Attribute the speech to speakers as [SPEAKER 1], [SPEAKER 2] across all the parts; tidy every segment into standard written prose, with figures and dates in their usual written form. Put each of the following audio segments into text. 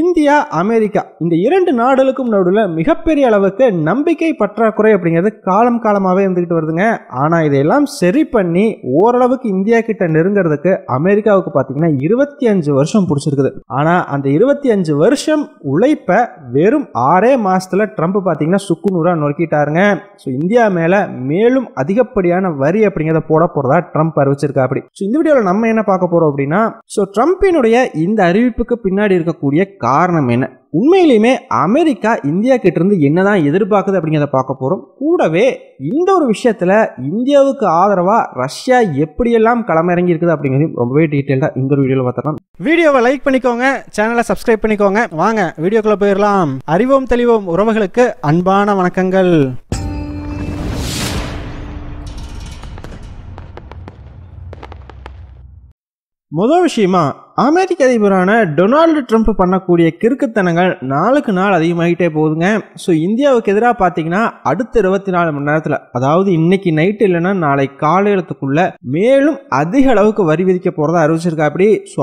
[SPEAKER 1] India, America இந்த இரண்டு நாடுகளுக்கும் நடுவில் மிகப்பெரிய அளவுக்கு நம்பிக்கை பற்றாக்குறை அப்படிங்கிறது காலமாகவே இருந்துகிட்டு வருதுங்க. ஆனால் இதையெல்லாம் சரி பண்ணி ஓரளவுக்கு இந்தியா கிட்ட நெருங்கிறதுக்கு அமெரிக்காவுக்கு பார்த்தீங்கன்னா 25 வருஷம் பிடிச்சிருக்குது. ஆனால் அந்த 25 வருஷம் உழைப்பை வெறும் 6 மாசத்துல ட்ரம்ப் பார்த்தீங்கன்னா சுக்குநூறா நொறுக்கிட்டாருங்க. ஸோ இந்தியா மேல மேலும் அதிகப்படியான வரி அப்படிங்கிறத போட போறதா ட்ரம்ப் அறிவிச்சிருக்கா. அப்படி இந்த வீடியோவில் நம்ம என்ன பார்க்க போறோம் அப்படின்னா, ட்ரம்பினுடைய இந்த அறிவிப்புக்கு பின்னாடி இருக்கக்கூடிய காரணம் என்ன, உண்மையிலுமே அமெரிக்கா இந்தியா கிட்ட இருந்து என்னதான் எதிர்பார்க்குது அப்படிங்கிறத பார்க்க போறோம். கூடவே இந்த ஒரு விஷயத்துல இந்தியாவுக்கு ஆதரவா ரஷ்யா எப்படியெல்லாம் களமிறங்கி இருக்குது அப்படிங்கிறது ரொம்பவே டீட்டெயிலா இந்த ஒரு வீடியோல பார்த்தலாம். வீடியோவை லைக் பண்ணிக்கோங்க, சேனலை சப்ஸ்கிரைப் பண்ணிக்கோங்க. வாங்க வீடியோக்குள்ள போயிடலாம். அறிவோம் தெளிவோம் உறவுகளுக்கு அன்பான வணக்கங்கள். முதல் விஷயமா, அமெரிக்க அதிபரான டொனால்டு ட்ரம்ப் பண்ணக்கூடிய கிறுக்குத்தனங்கள் நாளுக்கு நாள் அதிகமாகிட்டே போகுதுங்க. ஸோ இந்தியாவுக்கு எதிராக பார்த்தீங்கன்னா அடுத்த 24 மணி நேரத்தில், அதாவது இன்னைக்கு நைட்டு இல்லைன்னா நாளை காலையிலத்துக்குள்ள மேலும் அதிக அளவுக்கு வரி விதிக்க போகிறதா அறிவிச்சிருக்கா.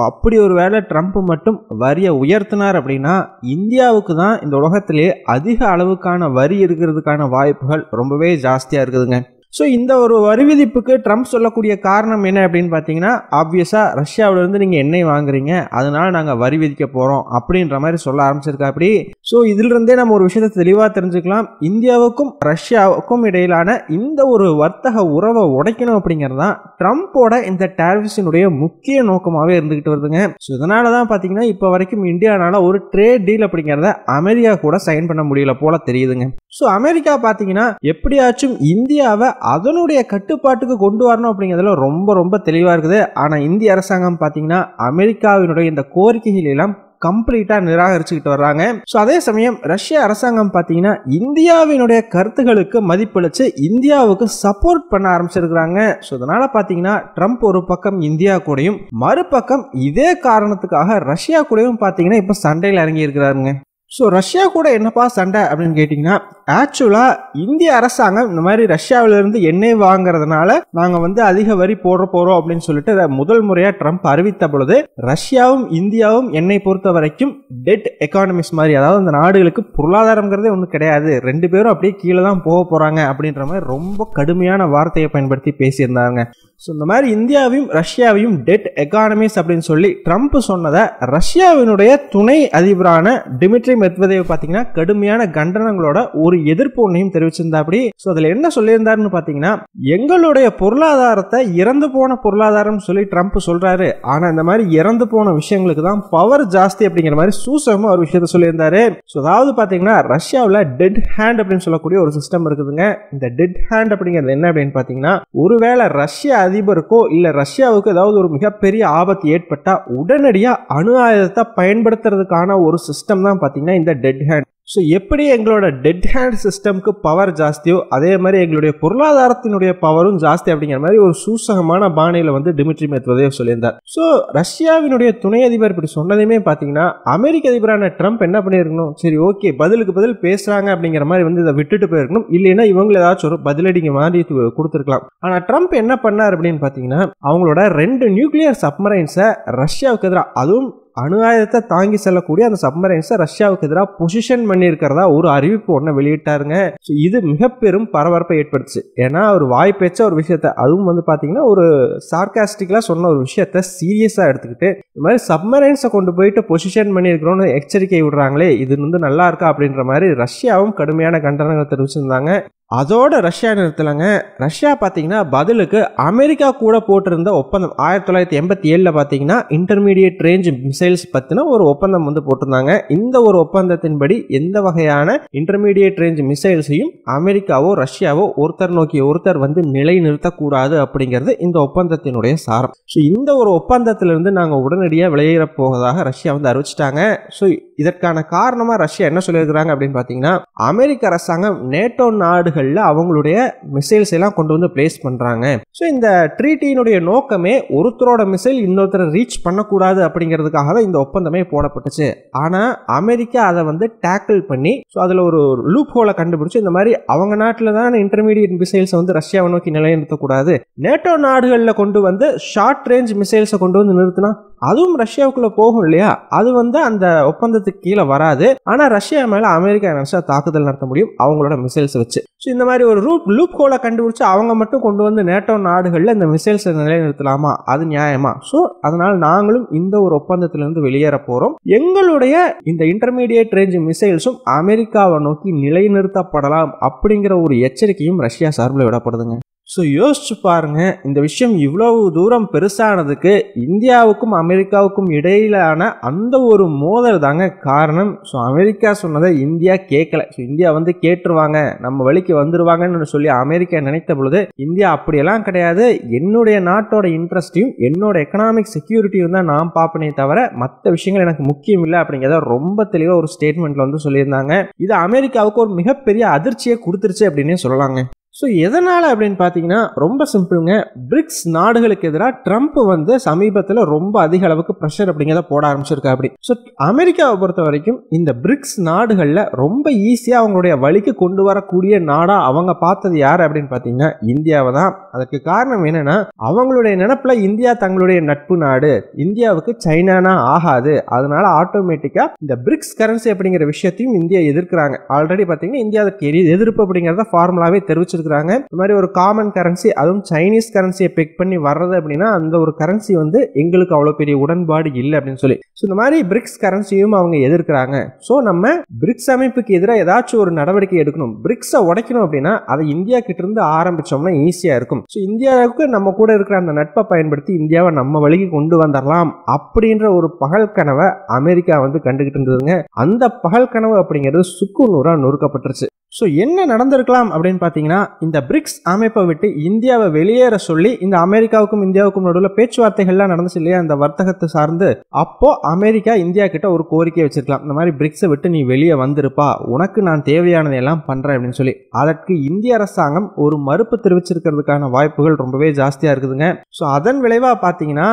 [SPEAKER 1] அப்படி ஒரு வேளை ட்ரம்ப் மட்டும் வரியை உயர்த்தினார் அப்படின்னா இந்தியாவுக்கு தான் இந்த உலகத்திலேயே அதிக அளவுக்கான வரி இருக்கிறதுக்கான வாய்ப்புகள் ரொம்பவே ஜாஸ்தியாக இருக்குதுங்க. ஸோ இந்த ஒரு வரி விதிப்புக்கு ட்ரம்ப் சொல்லக்கூடிய காரணம் என்ன அப்படின்னு பார்த்தீங்கன்னா, ஆப்வியஸாக ரஷ்யாவிலிருந்து நீங்கள் எண்ணெய் வாங்குறீங்க, அதனால நாங்கள் வரி விதிக்க போகிறோம் அப்படின்ற மாதிரி சொல்ல ஆரம்பிச்சிருக்கா. அப்படி ஸோ இதிலிருந்தே நம்ம ஒரு விஷயத்தை தெளிவாக தெரிஞ்சுக்கலாம். இந்தியாவுக்கும் ரஷ்யாவுக்கும் இடையிலான இந்த ஒரு வர்த்தக உறவை உடைக்கணும் அப்படிங்கிறது தான் ட்ரம்ப்போட இந்த டாரிஃப்ஸினுடைய முக்கிய நோக்கமாகவே இருந்துகிட்டு வருதுங்க. ஸோ இதனால தான் பார்த்தீங்கன்னா இப்போ வரைக்கும் இந்தியானால ஒரு ட்ரேட் டீல் அப்படிங்கிறத அமெரிக்கா கூட சைன் பண்ண முடியல போல தெரியுதுங்க. ஸோ அமெரிக்கா பார்த்தீங்கன்னா எப்படியாச்சும் இந்தியாவை அதனுடைய கட்டுப்பாட்டுக்கு கொண்டு வரணும் அப்படிங்கிறதுல ரொம்ப தெளிவா இருக்குது. ஆனா இந்திய அரசாங்கம் பாத்தீங்கன்னா அமெரிக்காவினுடைய இந்த கோரிக்கைகள் எல்லாம் கம்ப்ளீட்டா நிராகரிச்சுக்கிட்டு வர்றாங்க. ஸோ அதே சமயம் ரஷ்ய அரசாங்கம் பார்த்தீங்கன்னா இந்தியாவினுடைய கருத்துகளுக்கு மதிப்பளிச்சு இந்தியாவுக்கு சப்போர்ட் பண்ண ஆரம்பிச்சிருக்கிறாங்க. ஸோ அதனால பார்த்தீங்கன்னா ட்ரம்ப் ஒரு பக்கம் இந்தியா கூடயும், மறுபக்கம் இதே காரணத்துக்காக ரஷ்யா கூடயும் பார்த்தீங்கன்னா இப்போ சண்டையில் இறங்கி இருக்கிறாருங்க. ஸோ ரஷ்யா கூட என்னப்பா சண்டை அப்படின்னு கேட்டிங்கன்னா, ஆக்சுவலாக இந்திய அரசாங்கம் இந்த மாதிரி ரஷ்யாவிலிருந்து எண்ணெய் வாங்குறதுனால நாங்கள் அதிக வரி போட போகிறோம் அப்படின்னு சொல்லிட்டு முதல் முறையாக ட்ரம்ப் அறிவித்த பொழுது ரஷ்யாவும் இந்தியாவும் எண்ணெய் பொறுத்த வரைக்கும் டெட் எக்கானமிஸ் மாதிரி, அதாவது அந்த நாடுகளுக்கு பொருளாதாரங்கிறதே ஒன்றும் கிடையாது, ரெண்டு பேரும் அப்படியே கீழே தான் போக போகிறாங்க அப்படின்ற மாதிரி ரொம்ப கடுமையான வார்த்தையை பயன்படுத்தி பேசியிருந்தாங்க. ஸோ இந்த மாதிரி இந்தியாவையும் ரஷ்யாவையும் டெட் எக்கானமிஸ் அப்படின்னு சொல்லி ட்ரம்ப் சொன்னதை ரஷ்யாவினுடைய துணை அதிபரான டிமிட்ரி மெத்வதேவ் பார்த்தீங்கன்னா கடுமையான கண்டனங்களோட ஒரு எதிர்ப்பு ஒன்றையும் தெரிவிச்சிருந்தா. அப்படி ஸோ அதில் என்ன சொல்லியிருந்தாருன்னு பார்த்தீங்கன்னா, எங்களுடைய பொருளாதாரத்தை இறந்து போன பொருளாதாரம் சொல்லி ட்ரம்ப் சொல்றாரு, ஆனால் இந்த மாதிரி இறந்து போன விஷயங்களுக்கு தான் பவர் ஜாஸ்தி அப்படிங்கிற மாதிரி சூசகமாக ஒரு விஷயத்த சொல்லியிருந்தாரு. ஸோ அதாவது பார்த்தீங்கன்னா ரஷ்யாவில் டெட் ஹேண்ட் அப்படின்னு சொல்லக்கூடிய ஒரு சிஸ்டம் இருக்குதுங்க. இந்த டெட் ஹேண்ட் அப்படிங்கிறது என்ன அப்படின்னு பார்த்தீங்கன்னா, ஒருவேளை ரஷ்ய அதிபருக்கோ இல்ல ரஷ்யாவுக்கு ஏதாவது ஒரு மிகப்பெரிய ஆபத்து ஏற்பட்டா உடனடியா அணு ஆயுதத்தை பயன்படுத்துறதுக்கான ஒரு சிஸ்டம் தான் பாத்தீங்கன்னா இந்த டெட் ஹேண்ட். ஸோ எப்படி எங்களோட டெட் ஹேண்ட் சிஸ்டம்க்கு பவர் ஜாஸ்தியோ அதே மாதிரி எங்களுடைய பொருளாதாரத்தினுடைய பவரும் ஜாஸ்தி அப்படிங்கிற மாதிரி ஒரு சூசகமான பாணியில டிமிட்ரி மெத்வதேவ் சொல்லியிருந்தார். ஸோ ரஷ்யாவினுடைய துணை அதிபர் இப்படி சொன்னதையுமே பார்த்தீங்கன்னா அமெரிக்க அதிபரான ட்ரம்ப் என்ன பண்ணியிருக்கணும், சரி ஓகே பதிலுக்கு பதில் பேசுறாங்க அப்படிங்கிற மாதிரி இதை விட்டுட்டு போயிருக்கணும், இல்லைன்னா இவங்க ஏதாச்சும் ஒரு பதிலடிங்க மாதிரி கொடுத்துருக்கலாம். ஆனால் ட்ரம்ப் என்ன பண்ணார் அப்படின்னு பார்த்தீங்கன்னா, அவங்களோட 2 நியூக்ளியர் சப்மரைன்ஸை ரஷ்யாவுக்கு எதிராக, அதுவும் அணு ஆயுதத்தை தாங்கி செல்லக்கூடிய அந்த சப்மரைன்ஸை ரஷ்யாவுக்கு எதிராக பொசிஷன் பண்ணியிருக்கிறதா ஒரு அறிவிப்பு ஒன்று வெளியிட்டாருங்க. இது மிக பெரும் பரபரப்பை ஏற்படுத்துச்சு. ஏன்னா ஒரு வாய்ப்பேச்ச ஒரு விஷயத்த, அதுவும் பார்த்தீங்கன்னா ஒரு சார்காஸ்டிக்கலா சொன்ன ஒரு விஷயத்த சீரியஸா எடுத்துக்கிட்டு இந்த மாதிரி சப்மரைன்ஸை கொண்டு போயிட்டு பொசிஷன் பண்ணியிருக்கிறோன்னு எச்சரிக்கை விடுறாங்களே, இது நல்லா இருக்கா அப்படின்ற மாதிரி ரஷ்யாவும் கடுமையான கண்டனங்கள் தெரிவிச்சிருந்தாங்க. அதோட ரஷ்யா நிறுத்தலைங்க. ரஷ்யா பார்த்தீங்கன்னா பதிலுக்கு அமெரிக்கா கூட போட்டிருந்த ஒப்பந்தம் 1987 பார்த்தீங்கன்னா இன்டர்மீடியட் ரேஞ்ச் மிசைல்ஸ் பற்றின ஒரு ஒப்பந்தம் போட்டிருந்தாங்க. இந்த ஒரு ஒப்பந்தத்தின்படி எந்த வகையான இன்டர்மீடியட் ரேஞ்ச் மிசைல்ஸையும் அமெரிக்காவோ ரஷ்யாவோ ஒருத்தர் நோக்கி ஒருத்தர் நிலை நிறுத்தக்கூடாது அப்படிங்கிறது இந்த ஒப்பந்தத்தினுடைய சாரம். ஸோ இந்த ஒரு ஒப்பந்தத்திலிருந்து நாங்கள் உடனடியாக வெளியேறப் போவதாக ரஷ்யா அறிவிச்சிட்டாங்க. ஸோ இதற்கான காரணமாக ரஷ்யா என்ன சொல்லியிருக்கிறாங்க அப்படின்னு பார்த்தீங்கன்னா, அமெரிக்க அரசாங்கம் நேட்டோ நாடுகள் அவங்களுடைய மிசைல்ஸ் எல்லாம் கொண்டு பிளேஸ் பண்றாங்க. சோ இந்த ட்ரீட்டியினுடைய நோக்கமே ஒருத்தரோட மிசைல் இன்னொருத்தரை ரீச் பண்ணக்கூடாது அப்படிங்கிறதுக்காக தான் இந்த ஒப்பந்தமே போடப்பட்டுச்சு. ஆனா அமெரிக்கா அதை டேக்கிள் பண்ணி அதுல ஒரு லூப் ஹோலை கண்டுபிடிச்சு இந்த மாதிரி அவங்க நாட்டில் தான் இன்டர்மீடியட் மிசைல்ஸ் ரஷ்யாவை நோக்கி நிலைநிறுத்தக்கூடாது, நேட்டோ நாடுகளில் கொண்டு ஷார்ட் ரேஞ்ச் மிசைல்ஸை கொண்டு நிறுத்தினா அதுவும் ரஷ்யாவுக்குள்ள போகும் இல்லையா, அது வந்து அந்த ஒப்பந்தத்துக்கு கீழே வராது. ஆனா ரஷ்யா மேல அமெரிக்கா நினைச்சா தாக்குதல் நடத்த முடியும் அவங்களோட மிசைல்ஸ் வச்சு. ஸோ இந்த மாதிரி ஒரு லூப் ஹோலை கண்டுபிடிச்சு அவங்க மட்டும் கொண்டு வந்து நேட்டோ நாடுகளில் இந்த மிசைல்ஸ் நிலைநிறுத்தலாமா? அது நியாயமா? ஸோ அதனால நாங்களும் இந்த ஒரு ஒப்பந்தத்திலிருந்து வெளியேற போறோம். எங்களுடைய இந்த இன்டர்மீடியேட் ரேஞ்ச் மிசைல்ஸும் அமெரிக்காவை நோக்கி நிலைநிறுத்தப்படலாம் அப்படிங்கிற ஒரு எச்சரிக்கையும் ரஷ்யா சார்பில் விடப்படுதுங்க. ஸோ யோசிச்சு பாருங்க, இந்த விஷயம் இவ்வளவு தூரம் பெருசானதுக்கு இந்தியாவுக்கும் அமெரிக்காவுக்கும் இடையிலான அந்த ஒரு மோதல் தாங்க காரணம். ஸோ அமெரிக்கா சொன்னதை இந்தியா கேட்கல. ஸோ இந்தியா வந்து கேட்டுருவாங்க, நம்ம வழிக்கு வந்துருவாங்கன்னு சொல்லி அமெரிக்கா நினைத்த பொழுது இந்தியா அப்படியெல்லாம் கிடையாது, என்னுடைய நாட்டோட இன்ட்ரெஸ்டையும் என்னோட எக்கனாமிக் செக்யூரிட்டியும் தான் நான் பார்ப்பனே தவிர மற்ற விஷயங்கள் எனக்கு முக்கியம் இல்லை அப்படிங்கிறத ரொம்ப தெளிவாக ஒரு ஸ்டேட்மெண்ட்ல வந்து சொல்லியிருந்தாங்க. இது அமெரிக்காவுக்கு ஒரு மிகப்பெரிய அதிர்ச்சியை கொடுத்துருச்சு அப்படின்னே சொல்லலாங்க. ஸோ எதனால் அப்படின்னு பார்த்தீங்கன்னா ரொம்ப சிம்பிளுங்க. பிரிக்ஸ் நாடுகளுக்கு எதிராக ட்ரம்ப் வந்து சமீபத்தில் ரொம்ப அதிக அளவுக்கு ப்ரெஷர் அப்படிங்கிறத போட ஆரம்பிச்சிருக்கா அப்படி. ஸோ அமெரிக்காவை பொறுத்த வரைக்கும் இந்த பிரிக்ஸ் நாடுகளில் ரொம்ப ஈஸியாக அவங்களுடைய வழிக்கு கொண்டு வரக்கூடிய நாடாக அவங்க பார்த்தது யார் அப்படின்னு பார்த்தீங்கன்னா இந்தியாவை தான். அதுக்கு காரணம் என்னன்னா, அவங்களுடைய நினைப்புல இந்தியா தங்களுடைய நட்பு நாடு, இந்தியாவுக்கு சைனானா ஆகாது, அதனால ஆட்டோமேட்டிக்காக இந்த பிரிக்ஸ் கரன்சி அப்படிங்கிற விஷயத்தையும் இந்தியா எதிர்க்கிறாங்க. ஆல்ரெடி பார்த்தீங்கன்னா இந்தியா அதுக்கு எதிர்ப்பு அப்படிங்கிறத ஃபார்முலாவே தெரிவிச்சிருக்காங்க. இந்த மாதிரி ஒரு காமன் கரன்சி, அதுவும் சைனீஸ் கரன்சியை பிக் பண்ணி வர்றது அப்படின்னா அந்த ஒரு கரன்சி வந்து எங்களுக்கு அவ்வளோ பெரிய உடன்பாடு இல்லை அப்படின்னு சொல்லி, ஸோ இந்த மாதிரி பிரிக்ஸ் கரன்சியும் அவங்க எதிர்க்கிறாங்க. ஸோ நம்ம பிரிக்ஸ் அமைப்புக்கு எதிராக ஏதாச்சும் ஒரு நடவடிக்கை எடுக்கணும், பிரிக்ஸை உடைக்கணும் அப்படின்னா அதை இந்தியா கிட்ட இருந்து ஆரம்பிச்சோம்னா ஈஸியா இருக்கும். ஸோ இந்தியாவுக்கு நம்ம கூட இருக்கிற அந்த நட்பை பயன்படுத்தி இந்தியாவை நம்ம வழிக்கு கொண்டு வந்துடலாம் அப்படின்ற ஒரு பகல் கனவை அமெரிக்கா வந்து கண்டுகிட்டு இருந்ததுங்க. அந்த பகல் கனவு அப்படிங்கிறது சுக்குநூறா நொறுக்கப்பட்டுருச்சு. ஸோ என்ன நடந்திருக்கலாம் அப்படின்னு பார்த்தீங்கன்னா, இந்த பிரிக்ஸ் அமைப்பை விட்டு இந்தியாவை வெளியேற சொல்லி இந்த அமெரிக்காவுக்கும் இந்தியாவுக்கும் நடுவில் பேச்சுவார்த்தைகள்லாம் நடந்துச்சு இல்லையா அந்த வர்த்தகத்தை சார்ந்து, அப்போ அமெரிக்கா இந்தியா கிட்ட ஒரு கோரிக்கை வச்சிருக்கலாம், இந்த மாதிரி பிரிக்ஸை விட்டு நீ வெளியே வந்திருப்பா, உனக்கு நான் தேவையானதையெல்லாம் பண்றேன் அப்படின்னு சொல்லி. அதற்கு இந்திய அரசாங்கம் ஒரு மறுப்பு தெரிவிச்சிருக்கிறதுக்கான வாய்ப்புகள் ரொம்பவே ஜாஸ்தியா இருக்குதுங்க. ஸோ அதன் விளைவா பார்த்தீங்கன்னா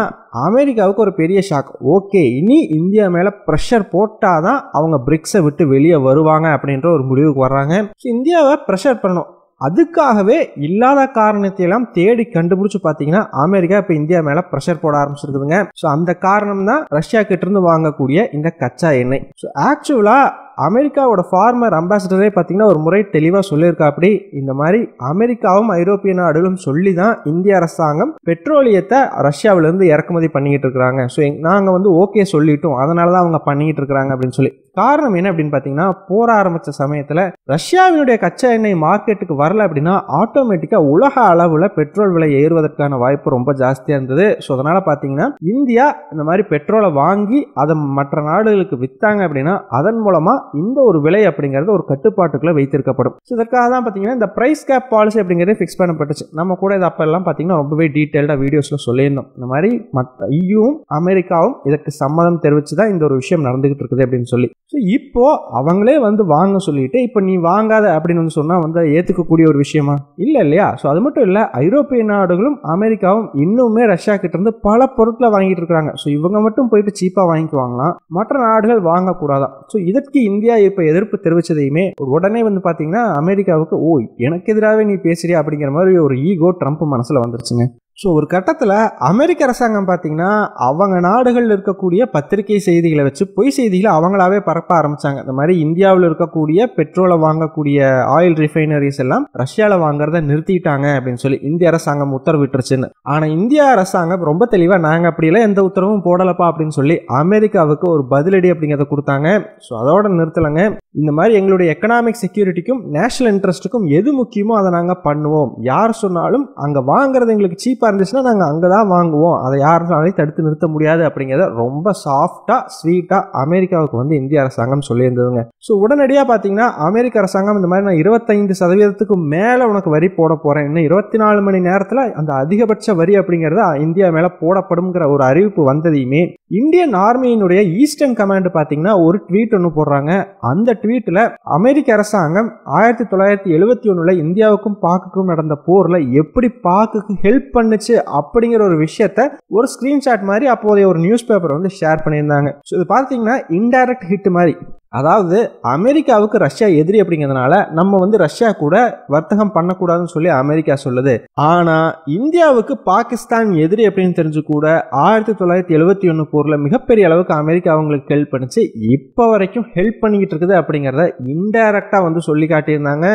[SPEAKER 1] அமெரிக்காவுக்கு ஒரு பெரிய ஷாக். ஓகே, இனி இந்தியா மேல ப்ரெஷர் போட்டாதான் அவங்க பிரிக்ஸை விட்டு வெளியே வருவாங்க அப்படின்ற ஒரு முடிவுக்கு வர்றாங்க. இந்தியாவை ப்ரெஷர் பண்ணணும், அதுக்காகவே இல்லாத காரணத்தையெல்லாம் தேடி கண்டுபிடிச்சு பார்த்தீங்கன்னா அமெரிக்கா இப்போ இந்தியா மேல ப்ரெஷர் போட ஆரம்பிச்சிருக்குதுங்க. ஸோ அந்த காரணம் தான் ரஷ்யா கிட்ட இருந்து வாங்கக்கூடிய இந்த கச்சா எண்ணெய். ஸோ ஆக்சுவலா அமெரிக்காவோட ஃபார்மர் அம்பாசிடரே பார்த்தீங்கன்னா ஒரு முறை தெளிவாக சொல்லியிருக்கா அப்படி, இந்த மாதிரி அமெரிக்காவும் ஐரோப்பிய நாடுகளும் சொல்லி தான் இந்திய அரசாங்கம் பெட்ரோலியத்தை ரஷ்யாவிலிருந்து இறக்குமதி பண்ணிக்கிட்டு இருக்கிறாங்க. ஸோ நாங்கள் வந்து ஓகே சொல்லிட்டோம், அதனால தான் அவங்க பண்ணிக்கிட்டு இருக்கிறாங்க அப்படின்னு சொல்லி. காரணம் என்ன அப்படின்னு பார்த்தீங்கன்னா, போற ஆரம்பித்த சமயத்தில் ரஷ்யாவினுடைய கச்சா எண்ணெய் மார்க்கெட்டுக்கு வரல அப்படின்னா ஆட்டோமேட்டிக்காக உலக அளவில் பெட்ரோல் விலை ஏறுவதற்கான வாய்ப்பு ரொம்ப ஜாஸ்தியாக இருந்தது. ஸோ அதனால் பார்த்தீங்கன்னா இந்தியா இந்த மாதிரி பெட்ரோலை வாங்கி அதை மற்ற நாடுகளுக்கு விற்றாங்க அப்படின்னா அதன் மூலமாக இந்த ஒரு விலை அப்படிங்கிறது ஒரு கட்டுப்பாட்டுக்குள்ள வைத்திருக்கப்படும். இதற்காக தான் பார்த்தீங்கன்னா இந்த பிரைஸ் கேப் பாலிசி அப்படிங்கிறது ஃபிக்ஸ் பண்ணப்பட்டுச்சு. நம்ம கூட இது அப்பெல்லாம் பார்த்தீங்கன்னா ரொம்பவே டீட்டெயில்டாக வீடியோஸில் சொல்லியிருந்தோம். இந்த மாதிரி மற்ற இயூவும் அமெரிக்காவும் இதற்கு சம்மதம் தெரிவித்து தான் இந்த ஒரு விஷயம் நடந்துகிட்டு இருக்குது அப்படின்னு சொல்லி. ஸோ இப்போ அவங்களே வந்து வாங்க சொல்லிட்டு இப்போ நீ வாங்காத அப்படின்னு வந்து சொன்னால் வந்து ஏற்றுக்கக்கூடிய ஒரு விஷயமா இல்லை இல்லையா? ஸோ அது மட்டும் இல்லை, ஐரோப்பிய நாடுகளும் அமெரிக்காவும் இன்னுமே ரஷ்யா கிட்ட இருந்து பல பொருட்களை வாங்கிட்டு இருக்காங்க. ஸோ இவங்க மட்டும் போயிட்டு சீப்பாக வாங்கிக்குவாங்களாம், மற்ற நாடுகள் வாங்கக்கூடாதான். ஸோ இதற்கு இந்தியா இப்போ எதிர்ப்பு தெரிவிச்சதையுமே உடனே வந்து பார்த்தீங்கன்னா அமெரிக்காவுக்கு ஓ எனக்கு எதிராகவே நீ பேசுறியா அப்படிங்கிற மாதிரி ஒரு ஈகோ ட்ரம்ப் மனசில் வந்துருச்சுங்க. ஸோ ஒரு கட்டத்தில் அமெரிக்க அரசாங்கம் பார்த்தீங்கன்னா அவங்க நாடுகளில் இருக்கக்கூடிய பத்திரிகை செய்திகளை வச்சு பொய் செய்திகளை அவங்களாவே பரப்ப ஆரம்பித்தாங்க. இந்த மாதிரி இந்தியாவில் இருக்கக்கூடிய பெட்ரோலை வாங்கக்கூடிய ஆயில் ரிஃபைனரிஸ் எல்லாம் ரஷ்யாவில் வாங்குறத நிறுத்திட்டாங்க அப்படின்னு சொல்லி இந்திய அரசாங்கம் உத்தரவிட்டுருச்சுன்னு. ஆனால் இந்திய அரசாங்கம் ரொம்ப தெளிவாக நாங்கள் அப்படியெல்லாம் எந்த உத்தரவும் போடலப்பா அப்படின்னு சொல்லி அமெரிக்காவுக்கு ஒரு பதிலடி அப்படிங்கிறத கொடுத்தாங்க. ஸோ அதோட நிறுத்தலைங்க. இந்த மாதிரி எங்களுடைய எக்கனாமிக் செக்யூரிட்டிக்கும் நேஷனல் இன்ட்ரெஸ்ட்டுக்கும் எது முக்கியமோ அதை நாங்கள் பண்ணுவோம், யார் சொன்னாலும் அங்கே வாங்குறது எங்களுக்கு சீப்பாக இருந்துச்சுன்னா நாங்கள் அங்கே தான் வாங்குவோம், அதை யாருனாலையும் தடுத்து நிறுத்த முடியாது அப்படிங்கிறத ரொம்ப சாஃப்டாக ஸ்வீட்டாக அமெரிக்காவுக்கு வந்து இந்திய அரசாங்கம் சொல்லியிருந்ததுங்க. ஸோ உடனடியாக பார்த்தீங்கன்னா அமெரிக்க அரசாங்கம் இந்த மாதிரி நான் 25% மேலே உனக்கு வரி போட போகிறேன், இன்னும் 24 மணி நேரத்தில் அந்த அதிகபட்ச வரி அப்படிங்கிறத இந்தியா மேலே போடப்படுங்கிற ஒரு அறிவிப்பு வந்ததையுமே இந்தியன் ஆர்மியினுடைய ஈஸ்டர்ன் கமாண்ட் பார்த்தீங்கன்னா ஒரு ட்வீட் ஒன்று போடுறாங்க. அந்த ட்வீட்டில் அமெரிக்க அரசாங்கம் 1971 இந்தியாவுக்கும் பாக்குக்கும் நடந்த போரில் எப்படி பாக்குக்கு ஹெல்ப் பண்ணுச்சு அப்படிங்கிற ஒரு விஷயத்த ஒரு ஸ்கிரீன்ஷாட் மாதிரி அப்போதைய ஒரு நியூஸ் பேப்பர் வந்து ஷேர் பண்ணியிருந்தாங்க. ஸோ இது பார்த்தீங்கன்னா இன்டைரக்ட் ஹிட் மாதிரி, அதாவது அமெரிக்காவுக்கு ரஷ்யா எதிரி அப்படிங்கிறதுனால நம்ம ரஷ்யா கூட வர்த்தகம் பண்ணக்கூடாதுன்னு சொல்லி அமெரிக்கா சொல்லுது. ஆனா இந்தியாவுக்கு பாகிஸ்தான் எதிரி அப்படின்னு தெரிஞ்சு கூட 1971 போர்ல மிகப்பெரிய அளவுக்கு அமெரிக்கா அவங்களுக்கு ஹெல்ப் பண்ணுச்சு. இப்ப வரைக்கும் ஹெல்ப் பண்ணிக்கிட்டு இருக்குது அப்படிங்கிறத இன்டைரக்டா சொல்லி காட்டியிருந்தாங்க.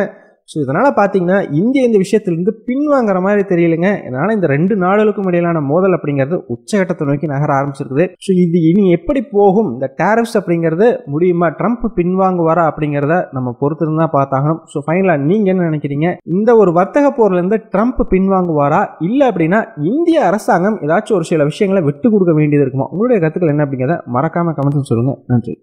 [SPEAKER 1] ஸோ இதனால் பார்த்தீங்கன்னா இந்தியா இந்த விஷயத்திலிருந்து பின்வாங்கிற மாதிரி தெரியலைங்க. இதனால் இந்த 2 நாடுகளுக்கும் இடையிலான மோதல் அப்படிங்கிறது உச்சகட்டத்தை நோக்கி நகர ஆரம்பிச்சிருக்குது. ஸோ இது இனி எப்படி போகும், இந்த டேரிஃப்ஸ் அப்படிங்கிறது முடியுமா, ட்ரம்ப் பின்வாங்குவாரா அப்படிங்கிறத நம்ம பொறுத்திருந்து தான் பார்த்தாகணும். ஸோ ஃபைனலாக நீங்கள் என்ன நினைக்கிறீங்க, இந்த ஒரு வர்த்தக போர்லேருந்து ட்ரம்ப் பின்வாங்குவாரா, இல்லை அப்படின்னா இந்திய அரசாங்கம் ஏதாச்சும் ஒரு சில விஷயங்களை விட்டு கொடுக்க வேண்டியது இருக்குமா? உங்களுடைய கருத்துக்கள் என்ன அப்படிங்கிறத மறக்காம கமெண்ட்ஸ் சொல்லுங்கள். நன்றி.